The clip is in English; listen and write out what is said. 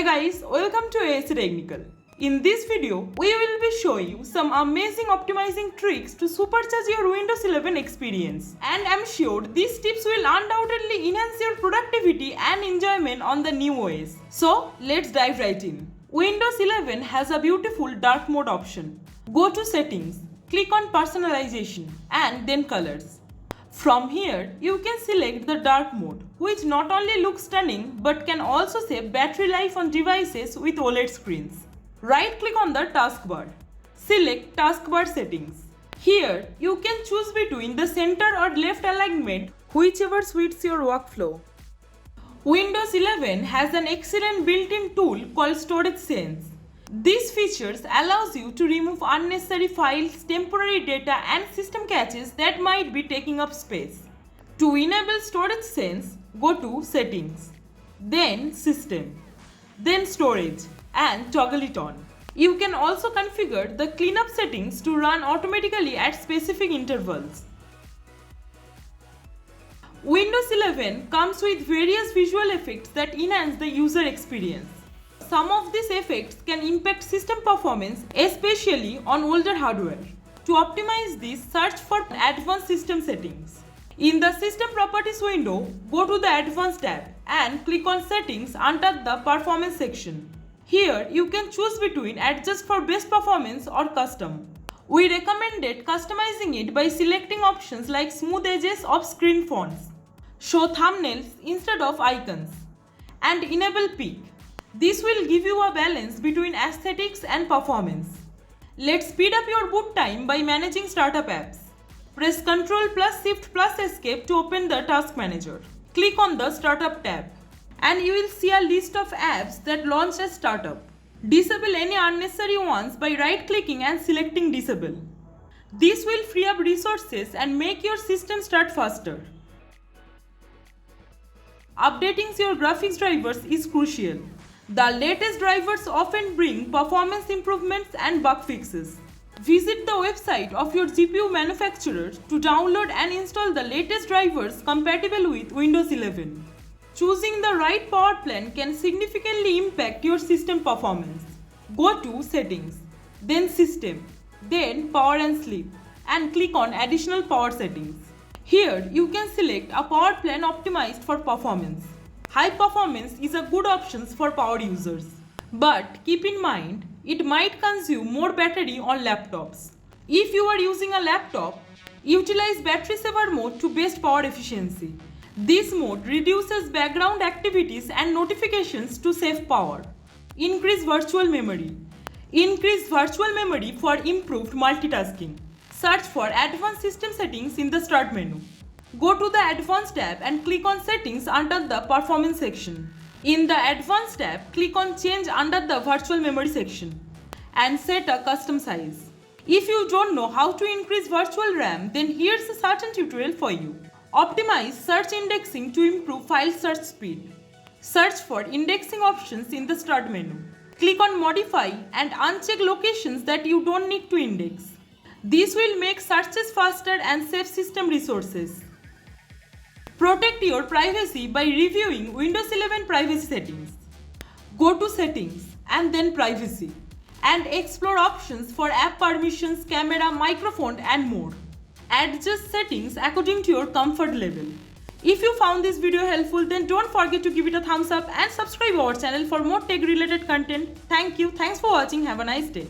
Hey guys, welcome to ASC Technical. In this video, we will be showing you some amazing optimizing tricks to supercharge your Windows 11 experience. And I'm sure these tips will undoubtedly enhance your productivity and enjoyment on the new OS. So, let's dive right in. Windows 11 has a beautiful dark mode option. Go to Settings, click on Personalization and then Colors. From here, you can select the dark mode, which not only looks stunning but can also save battery life on devices with OLED screens. Right-click on the taskbar. Select Taskbar Settings. Here, you can choose between the center or left alignment, whichever suits your workflow. Windows 11 has an excellent built-in tool called Storage Sense. These features allows you to remove unnecessary files, temporary data and system caches that might be taking up space. To enable Storage Sense, go to Settings, then System, then Storage and toggle it on. You can also configure the cleanup settings to run automatically at specific intervals. Windows 11 comes with various visual effects that enhance the user experience. Some of these effects can impact system performance, especially on older hardware. To optimize this, search for Advanced System Settings. In the System Properties window, go to the Advanced tab and click on Settings under the Performance section. Here, you can choose between Adjust for Best Performance or Custom. We recommended customizing it by selecting options like Smooth Edges of Screen Fonts, Show Thumbnails instead of icons, and Enable Peak. This will give you a balance between aesthetics and performance. Let's speed up your boot time by managing startup apps. Press Ctrl plus Shift plus Escape to open the Task Manager. Click on the Startup tab and you will see a list of apps that launch as startup. Disable any unnecessary ones by right-clicking and selecting Disable. This will free up resources and make your system start faster. Updating your graphics drivers is crucial. The latest drivers often bring performance improvements and bug fixes. Visit the website of your GPU manufacturer to download and install the latest drivers compatible with Windows 11. Choosing the right power plan can significantly impact your system performance. Go to Settings, then System, then Power and Sleep, and click on Additional Power Settings. Here, you can select a power plan optimized for performance. High performance is a good option for power users, but keep in mind it might consume more battery on laptops. If you are using a laptop, utilize battery saver mode to best power efficiency. This mode reduces background activities and notifications to save power. Increase virtual memory. Increase virtual memory for improved multitasking. Search for Advanced System Settings in the Start menu. Go to the Advanced tab and click on Settings under the Performance section. In the Advanced tab, click on Change under the Virtual Memory section and set a custom size. If you don't know how to increase virtual RAM, then here's a certain tutorial for you. Optimize search indexing to improve file search speed. Search for indexing options in the Start menu. Click on Modify and uncheck locations that you don't need to index. This will make searches faster and save system resources. Protect your privacy by reviewing Windows 11 privacy settings. Go to Settings and then Privacy and explore options for app permissions, camera, microphone and more. Adjust settings according to your comfort level. If you found this video helpful, then don't forget to give it a thumbs up and subscribe our channel for more tech related content. Thank you. Thanks for watching. Have a nice day.